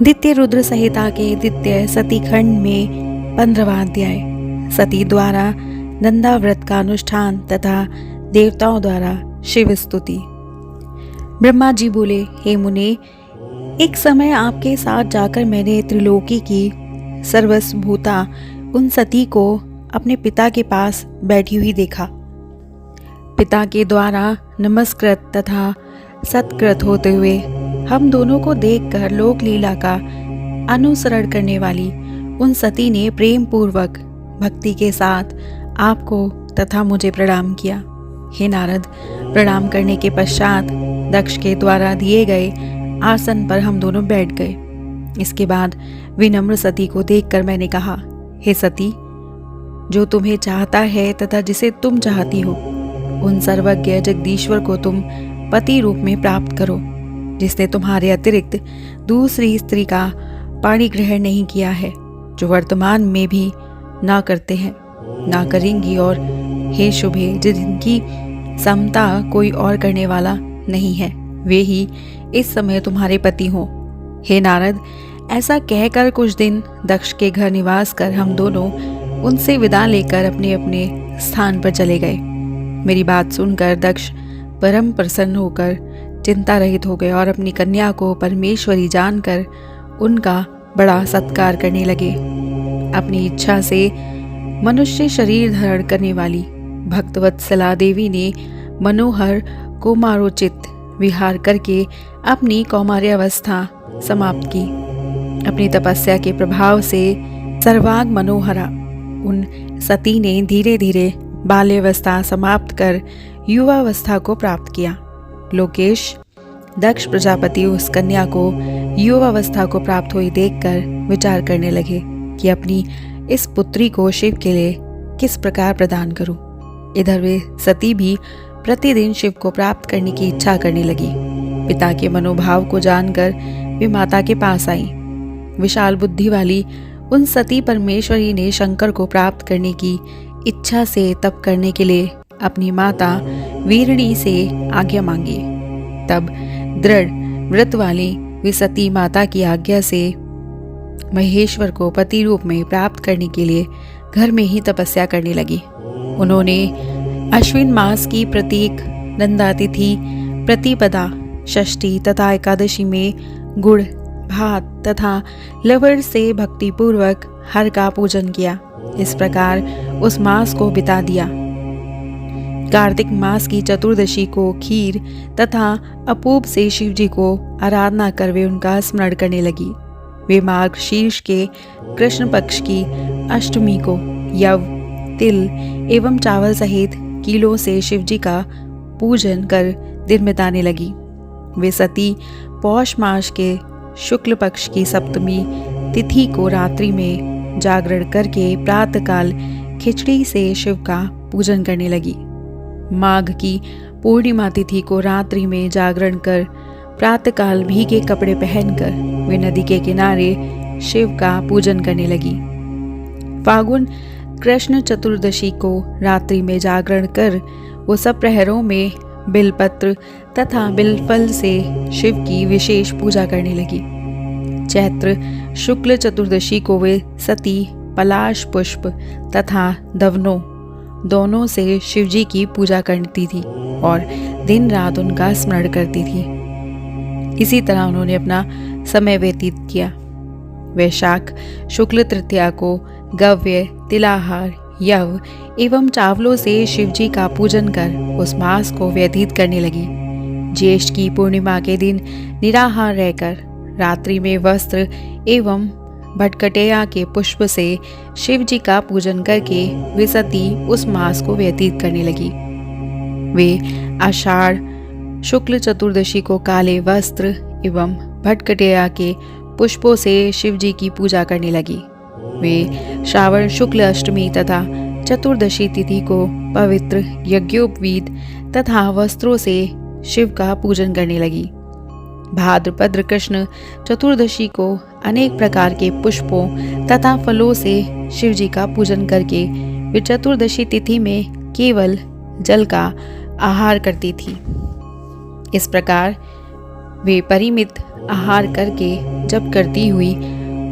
द्वितीय रुद्र संहिता के द्वितीय सती खंड में 15वां अध्याय। सती द्वारा नंदा व्रत का अनुष्ठान तथा देवताओं द्वारा शिव स्तुति। ब्रह्मा जी बोले, हे मुने, एक समय आपके साथ जाकर मैंने त्रिलोकी की सर्वस्वभूता उन सती को अपने पिता के पास बैठी हुई देखा। पिता के द्वारा नमस्कृत तथा सत्कृत होते हुए हम दोनों को देखकर लोक लीला का अनुसरण करने वाली उन सती ने प्रेम पूर्वक भक्ति के साथ आपको तथा मुझे प्रणाम किया। हे नारद, प्रणाम करने के पश्चात दक्ष के द्वारा दिए गए आसन पर हम दोनों बैठ गए। इसके बाद विनम्र सती को देखकर मैंने कहा, हे सती, जो तुम्हें चाहता है तथा जिसे तुम चाहती हो, उन सर्वज्ञ जगदीश्वर को तुम पति रूप में प्राप्त करो, जिसने तुम्हारे अतिरिक्त दूसरी स्त्री का पाणी ग्रहण नहीं किया है, जो वर्तमान में भी ना करते हैं, ना करेंगी, और हे शुभे, जिनकी समता कोई और करने वाला नहीं है, वे ही इस समय तुम्हारे पति हों। हे नारद, ऐसा कहकर कुछ दिन दक्ष के घर निवास कर हम दोनों उनसे विदा लेकर अपने अपने स्थान पर चले गए। मेरी बात सुनकर दक्ष परम प्रसन्न होकर चिंता रहित हो गए और अपनी कन्या को परमेश्वरी जानकर उनका बड़ा सत्कार करने लगे। अपनी इच्छा से मनुष्य शरीर धारण करने वाली भक्तवत्सला देवी ने मनोहर कुमारोचित विहार करके अपनी कौमार्यावस्था समाप्त की। अपनी तपस्या के प्रभाव से सर्वांग मनोहरा उन सती ने धीरे धीरे बाल्यावस्था समाप्त कर युवावस्था को प्राप्त किया। लोकेश, दक्ष प्रजापति उस कन्या को युवावस्था को प्राप्त हुई देखकर विचार करने लगे कि अपनी इस पुत्री को शिव के लिए किस प्रकार प्रदान करूं। इधर वे सती भी प्रतिदिन शिव को प्राप्त करने की इच्छा करने लगी। पिता के मनोभाव को जानकर वे माता के पास आई। विशाल बुद्धि वाली उन सती परमेश्वरी ने शंकर को प्राप्त करने की इच्छा से तप करने के लिए अपनी माता वीरणी से आज्ञा मांगी। तब दृढ़ व्रत वाली वे सती माता की आज्ञा से महेश्वर को पति रूप में प्राप्त करने के लिए घर में ही तपस्या करने लगी। उन्होंने अश्विन मास की प्रत्येक नंदा तिथि, प्रतिपदा, षष्ठी तथा एकादशी में गुड़, भात तथा लवण से भक्ति पूर्वक हर का पूजन किया। इस प्रकार उस मास को बिता दिया। कार्तिक मास की चतुर्दशी को खीर तथा अपूप से शिव जी को आराधना कर वे उनका स्मरण करने लगी। वे मार्ग शीर्ष के कृष्ण पक्ष की अष्टमी को यव, तिल एवं चावल सहित किलो से शिव जी का पूजन कर दिन बिताने लगी। वे सती पौष मास के शुक्ल पक्ष की सप्तमी तिथि को रात्रि में जागरण करके प्रातःकाल खिचड़ी से शिव का पूजन करने लगी। माघ की पूर्णिमा तिथि को रात्रि में जागरण कर प्रातःकाल भीगे कपड़े पहनकर वे नदी के किनारे शिव का पूजन करने लगी। फागुन कृष्ण चतुर्दशी को रात्रि में जागरण कर वो सब प्रहरों में बिलपत्र तथा बिलफल से शिव की विशेष पूजा करने लगी। चैत्र शुक्ल चतुर्दशी को वे सती पलाश पुष्प तथा दवनों दोनों से शिवजी की पूजा करती थी और दिन रात उनका स्मरण करती थी। इसी तरह उन्होंने अपना समय व्यतीत किया। वैशाख शुक्ल तृतीया को गव्य, तिलाहार, यव एवं चावलों से शिवजी का पूजन कर उस मास को व्यतीत करने लगी। ज्येष्ठ की पूर्णिमा के दिन निराहार रहकर रात्रि में वस्त्र एवं भटकटेया के पुष्प से शिव जी का पूजन करके वे सती उस मास को व्यतीत करने लगी। वे आषाढ़ शुक्ल चतुर्दशी को काले वस्त्र एवं भटकटेया के पुष्पों से शिव जी की पूजा करने लगी। वे श्रावण शुक्ल अष्टमी तथा चतुर्दशी तिथि को पवित्र यज्ञोपवीत तथा वस्त्रों से शिव का पूजन करने लगी। भाद्रपद कृष्ण चतुर्दशी को अनेक प्रकार के पुष्पों तथा फलों से शिव जी का पूजन करके वे चतुर्दशी तिथि में केवल जल का आहार करती थी। इस प्रकार वे परिमित आहार करके जप करती हुई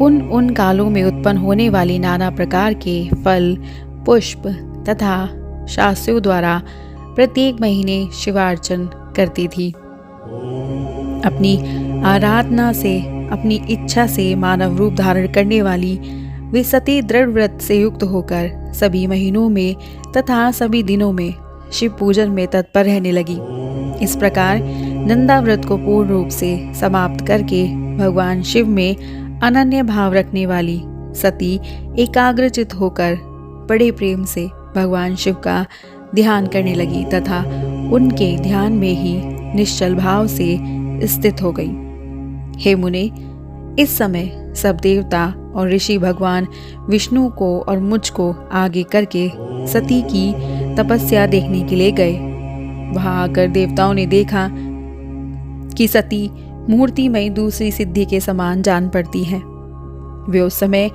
उन कालों में उत्पन्न होने वाली नाना प्रकार के फल, पुष्प तथा शास्त्रों द्वारा प्रत्येक महीने शिवार्चन करती थी। अपनी आराधना से, अपनी इच्छा से मानव रूप धारण करने वाली वे सती दृढ़ व्रत से युक्त होकर सभी महीनों में तथा सभी दिनों में शिव पूजन में तत्पर रहने लगी। इस प्रकार नंदा व्रत को पूर्ण रूप से समाप्त करके भगवान शिव में अनन्य भाव रखने वाली सती एकाग्रचित होकर बड़े प्रेम से भगवान शिव का ध्यान करने लगी तथा उनके ध्यान में ही निश्चल भाव से स्थित हो गई। हे मुने, इस समय सब देवता और ऋषि भगवान विष्णु को और मुझको आगे करके सती की तपस्या देखने के लिए गए। वहां आकर देवताओं ने देखा कि सती मूर्तिमय दूसरी सिद्धि के समान जान पड़ती है। वे उस समय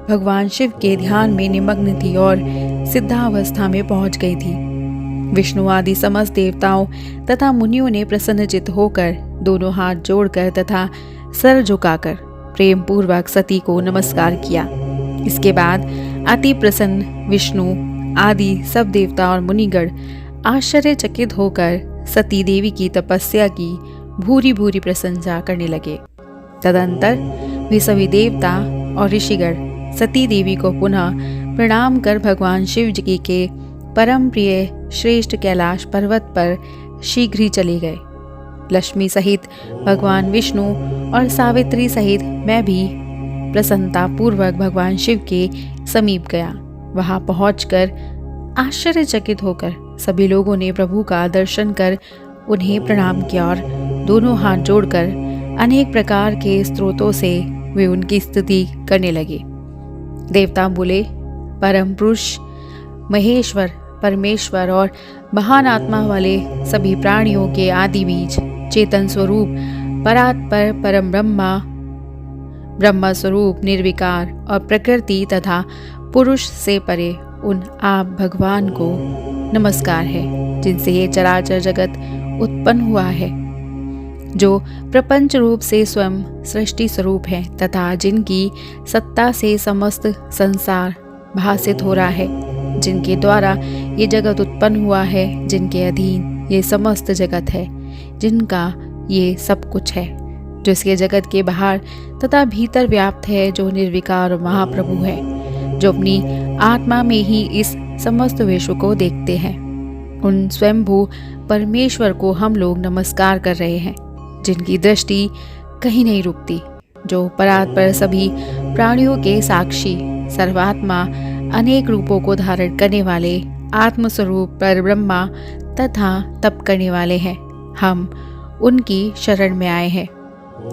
भगवान शिव के ध्यान में निमग्न थी और सिद्धावस्था में पहुंच गई थी। विष्णु आदि समस्त देवताओं तथा मुनियों ने प्रसन्नचित होकर दोनों हाथ जोड़कर तथा सर झुकाकर प्रेम पूर्वक सती को नमस्कार किया। इसके बाद अति प्रसन्न विष्णु आदि सब देवता और मुनिगण आश्चर्यचकित होकर सती देवी की तपस्या की भूरी भूरी प्रशंसा करने लगे। तदंतर वे सभी देवता और ऋषिगण सती देवी को पुनः प्रणाम कर भगवान शिव जी के परम प्रिय श्रेष्ठ कैलाश पर्वत पर शीघ्र ही चले गए। लक्ष्मी सहित भगवान विष्णु और सावित्री सहित मैं भी प्रसन्नता पूर्वक भगवान शिव के समीप गया। वहां पहुंचकर आश्चर्यचकित होकर सभी लोगों ने प्रभु का दर्शन कर उन्हें प्रणाम किया और दोनों हाथ जोड़कर अनेक प्रकार के स्तोत्रों से वे उनकी स्तुति करने लगे। देवता बोले, परम पुरुष, महेश्वर, परमेश्वर और महान आत्मा वाले सभी प्राणियों के आदि बीज, चेतन स्वरूप, परात्पर परम ब्रह्मा स्वरूप, निर्विकार और प्रकृति तथा पुरुष से परे उन आप भगवान को नमस्कार है, जिनसे ये चराचर जगत उत्पन्न हुआ है, जो प्रपंच रूप से स्वयं सृष्टि स्वरूप है तथा जिनकी सत्ता से समस्त संसार भासित हो रहा है, जिनके द्वारा ये जगत उत्पन्न हुआ है, जिनके अधीन ये समस्त जगत है, जिनका ये सब कुछ है, जो इसके जगत के बाहर तथा भीतर व्याप्त है, जो निर्विकार महाप्रभु है, जो अपनी आत्मा में ही इस समस्त विश्व को देखते हैं। उन स्वयंभू परमेश्वर को हम लोग नमस्कार कर रहे हैं, जिनकी दृष्टि कहीं नहीं रुकती, जो परात्पर सभी प्राणियों के साक्षी, सर्वात्मा, अनेक रूपों को धारण करने वाले आत्मस्वरूप पर ब्रह्मा तथा तप करने वाले हैं। हम उनकी शरण में आए हैं।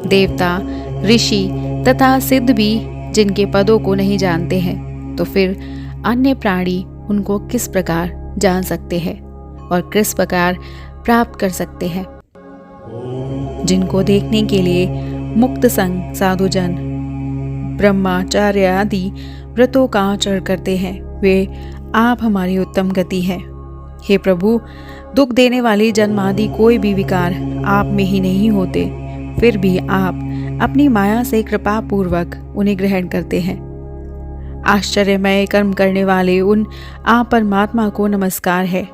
देवता, ऋषि तथा सिद्ध भी जिनके पदों को नहीं जानते हैं, तो फिर अन्य प्राणी उनको किस प्रकार जान सकते हैं और किस प्रकार प्राप्त कर सकते हैं। जिनको देखने के लिए मुक्त संग साधुजन ब्रह्माचार्य आदि व्रतों का आचरण करते हैं, वे आप हमारी उत्तम गति है। हे प्रभु, दुख देने वाली जन्म आदि कोई भी विकार आप में ही नहीं होते, फिर भी आप अपनी माया से कृपा पूर्वक उन्हें ग्रहण करते हैं। आश्चर्यमय कर्म करने वाले उन आप परमात्मा को नमस्कार है।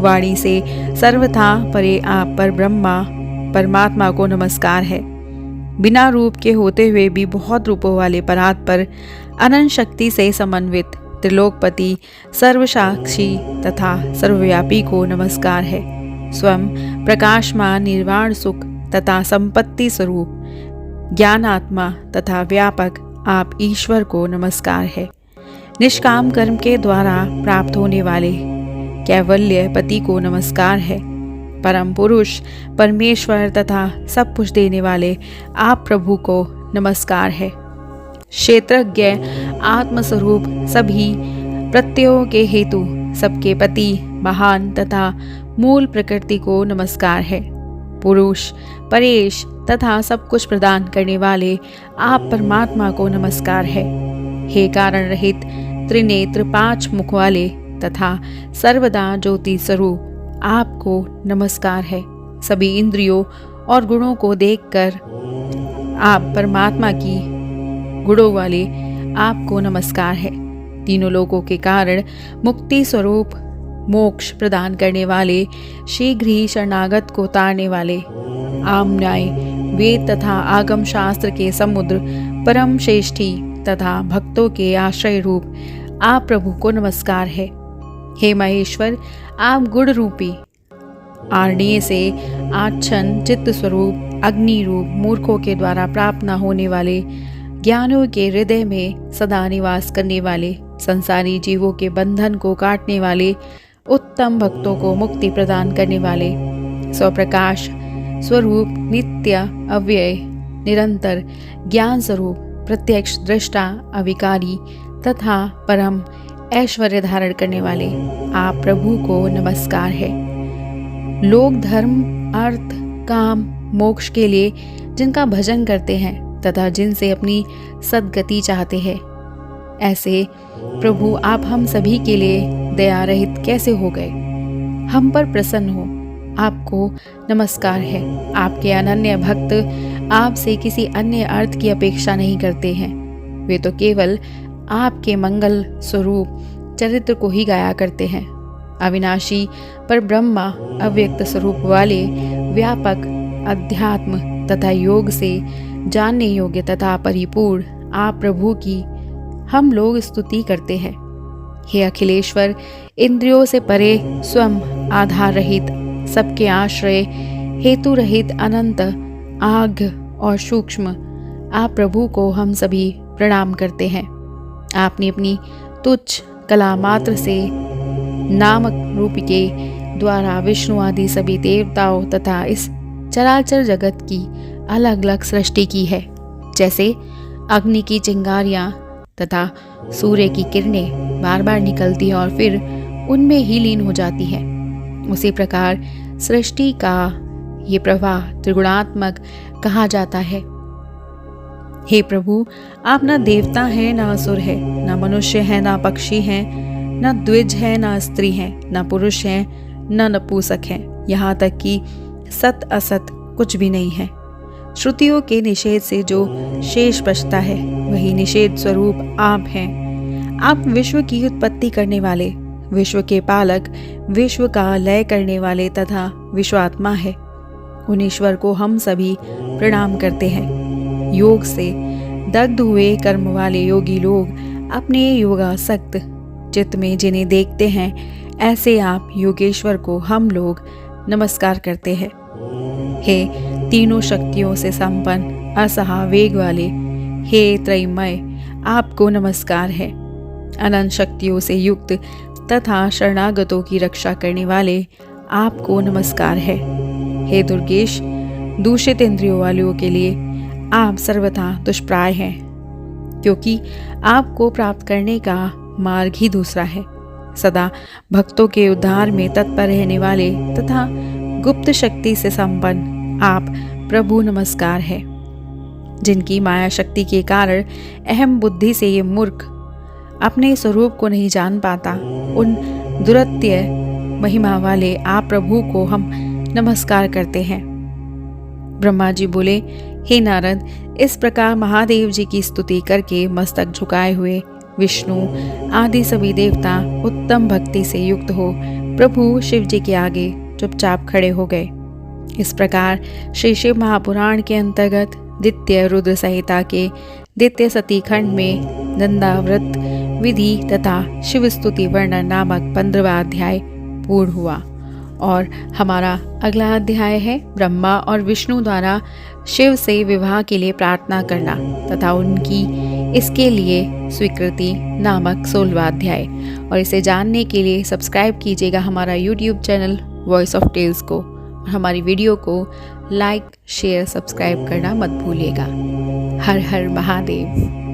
वाणी से सर्वथा परे आप पर ब्रह्मा परमात्मा को नमस्कार है। बिना रूप के होते हुए भी बहुत रूपों वाले परात्पर अनंत शक्ति से समन्वित त्रिलोकपति, सर्वसाक्षी तथा सर्वव्यापी को नमस्कार है। स्वयं प्रकाशमान निर्वाण सुख तथा संपत्ति स्वरूप ज्ञानात्मा तथा व्यापक आप ईश्वर को नमस्कार है। निष्काम कर्म के द्वारा प्राप्त होने वाले कैवल्य पति को नमस्कार है। परम पुरुष परमेश्वर तथा सब कुछ देने वाले आप प्रभु को नमस्कार है। क्षेत्रज्ञ आत्मस्वरूप सभी प्रत्ययों के हेतु सबके पति महान तथा मूल प्रकृति को नमस्कार है। पुरुष परेश तथा सब कुछ प्रदान करने वाले आप परमात्मा को नमस्कार है। हे कारण रहित त्रिनेत्र पांच मुख वाले तथा सर्वदा ज्योति स्वरूप आपको नमस्कार है। सभी इंद्रियों और गुणों को देखकर आप परमात्मा की गुणों वाले आपको नमस्कार है। तीनों लोगों के कारण मुक्ति स्वरूप मोक्ष प्रदान करने वाले, शीघ्र ही शरणागत को तारने वाले, आम न्याय, वेद तथा आगम शास्त्र के समुद्र, परम श्रेष्ठी तथा भक्तों के आश्रय रूप आप प्रभु को नमस्कार है। हे महेश्वर, आप गुण रूपी आर्णीय से आच्छन चित्त स्वरूप अग्नि रूप मूर्खों के द्वारा प्राप्त न होने वाले, ज्ञानियों के हृदय में सदा निवास करने वाले, संसारी जीवों के बंधन को काटने वाले, उत्तम भक्तों को मुक्ति प्रदान करने वाले, स्वप्रकाश स्वरूप नित्य अव्यय निरंतर ज्ञान स्वरूप प्रत्यक्ष दृष्टा अविकारी तथा परम ऐश्वर्य धारण करने वाले आप प्रभु को नमस्कार है। लोग धर्म, अर्थ, काम, मोक्ष के लिए जिनका भजन करते हैं तथा जिनसे अपनी सद्गति चाहते हैं, ऐसे प्रभु आप हम सभी के लिए दया रहित कैसे हो गए। हम पर प्रसन्न हो, आपको नमस्कार है। आपके अनन्य भक्त आपसे किसी अन्य अर्थ की अपेक्षा नहीं करते हैं, वे तो केवल आपके मंगल स्वरूप चरित्र को ही गाया करते हैं। अविनाशी पर ब्रह्मा अव्यक्त स्वरूप वाले व्यापक अध्यात्म तथा योग से जानने योग्य तथा परिपूर्ण आप प्रभु की हम लोग स्तुति करते हैं। हे अखिलेश्वर, इंद्रियों से परे स्वयं आधार रहित, सबके आश्रय हेतु रहित, अनंत, आज्ञ और सूक्ष्म आप प्रभु को हम सभी प्रणाम करते हैं। आपने अपनी तुच्छ कला मात्र से नामक रूप के द्वारा विष्णु आदि सभी देवताओं तथा इस चराचर जगत की अलग अलग सृष्टि की है। जैसे अग्नि की चिंगारियाँ तथा सूर्य की किरणें बार बार निकलती हैं और फिर उनमें ही लीन हो जाती हैं, उसी प्रकार सृष्टि का ये प्रवाह त्रिगुणात्मक कहा जाता है। हे प्रभु, आप न देवता हैं, न असुर है, न मनुष्य है, न पक्षी हैं, न द्विज है, न स्त्री हैं, न पुरुष हैं, न नपुंसक हैं, यहाँ तक कि सत असत कुछ भी नहीं है। श्रुतियों के निषेध से जो शेष बचता है वही निषेध स्वरूप आप हैं। आप विश्व की उत्पत्ति करने वाले, विश्व के पालक, विश्व का लय करने वाले तथा विश्वात्मा है। उन ईश्वर को हम सभी प्रणाम करते हैं। योग से दग्ध हुए कर्म वाले योगी लोग अपने योगासक्त चित्त में जिन्हें देखते हैं, ऐसे आप योगेश्वर को हम लोग नमस्कार करते हैं। हे तीनों शक्तियों से संपन्न असहा वेग वाले, हे त्रयमय, आपको नमस्कार है। अनंत शक्तियों से युक्त तथा शरणागतों की रक्षा करने वाले आपको नमस्कार है। हे दुर्गेश, दूषित इंद्रियों वालों के लिए आप सर्वथा दुष्प्राय हैं, क्योंकि आपको प्राप्त करने का मार्ग ही दूसरा है। सदा भक्तों के उद्धार में तत्पर रहने वाले तथा गुप्त शक्ति से संपन्न आप प्रभु नमस्कार है। जिनकी माया शक्ति के कारण अहम बुद्धि से ये मूर्ख अपने स्वरूप को नहीं जान पाता, उन दुरत्य महिमा वाले आप प्रभु को हम नमस्कार करते हैं। ब्रह्मा जी बोले, हे नारद, इस प्रकार महादेव जी की स्तुति करके मस्तक झुकाए हुए विष्णु आदि सभी देवता उत्तम भक्ति से युक्त हो प्रभु शिव जी के आगे चुपचाप खड़े हो गए। इस प्रकार श्री शिव महापुराण के अंतर्गत द्वितीय रुद्र संहिता के द्वितीय सती खंड में नंदाव्रत विधि तथा शिव स्तुति वर्णन नामक 15वां अध्याय पूर्ण हुआ। और हमारा अगला अध्याय है ब्रह्मा और विष्णु द्वारा शिव से विवाह के लिए प्रार्थना करना तथा उनकी इसके लिए स्वीकृति नामक 16वां अध्याय। और इसे जानने के लिए सब्सक्राइब कीजिएगा हमारा YouTube channel voice of tales को, और हमारी वीडियो को लाइक, शेयर, सब्सक्राइब करना मत भूलिएगा। हर हर महादेव।